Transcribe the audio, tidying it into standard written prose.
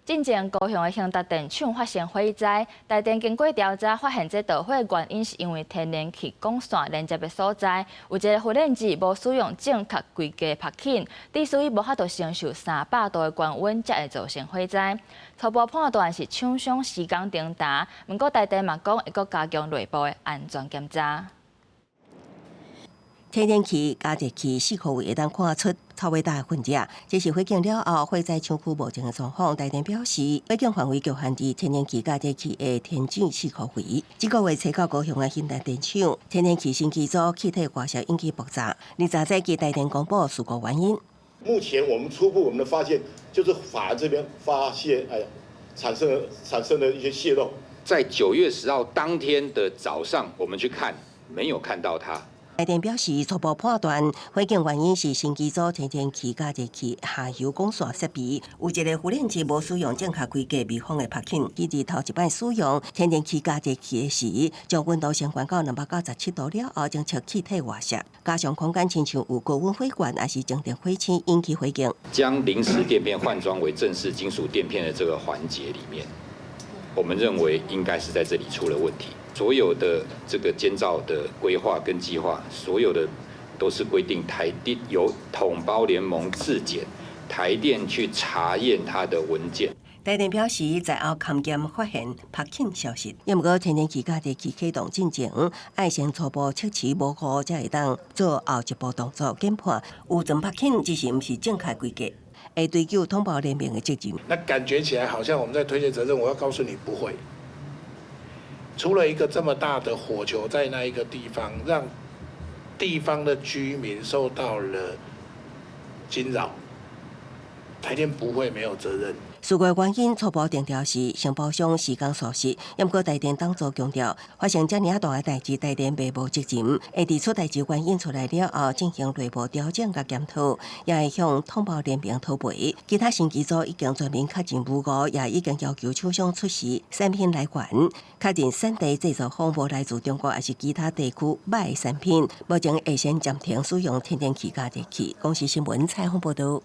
进前高雄的兴达电厂发生火灾，台电经过调查，发现这导火原因是因为天然气管线连接的所在有一个发电机无使用正确规格拍紧，致使伊无法度承受300度的高温，才会造成火灾。初步判断是厂商施工停达，不过台电嘛讲会搁加强内部的安全检查。天然气、加热器4个位会当看出超伟大的分子，这是火警了后，火灾厂区目前的状况。台电表示，火警范围局限于天然气、加热器的天井4个位。这个月初到高雄的兴达电厂，天然气升机组气体外泄引起爆炸。23日记台电公布事故原因。目前我们初步的发现，就是法人这边发现，产生了一些泄漏。在9月10号当天的早上，我们去看，没有看到它。台电表示，初步判断火警原因是升机组天然气加热器下游管线设备有一个发电机无使用正确规格密封的拍紧。伊伫头一摆使用天然气加热器的时，将温度升悬到297度了后，将出气体外泄，加上空间亲像有高温火管，还是静电火星引起火警。将临时垫片换装为正式金属垫片的这个环节里面，我们认为应该是在这里出了问题。所有的这个建造的规划跟计划，所有的都是规定台电由统包联盟自检，台电去查验它的文件。台电表示，在后勘检发现拍紧消息，因不过天然气加热器启动进前，爱先初步测试无误，才会当做后一步动作检判有存拍紧，只是不是正确规格，会追究通报联盟的责任。那感觉起来好像我们在推卸责任，我要告诉你不会。出了一个这么大的火球在那一个地方，让地方的居民受到了惊扰，台电不会没有责任。事故原因初步定调是承包商施工疏失，不过台电当作强调，发生这么大的代志，台电并无责任。会提出代志原因出来了后，进行内部调整甲检讨，也会向统包联盟讨赔。其他升级组已经全面确认无误，也已经要求厂商出示产品来源，确认产地制造方无来自中国还是其他地区买的产品。目前会先暂停使用天然气加热器。公司新闻采访报道。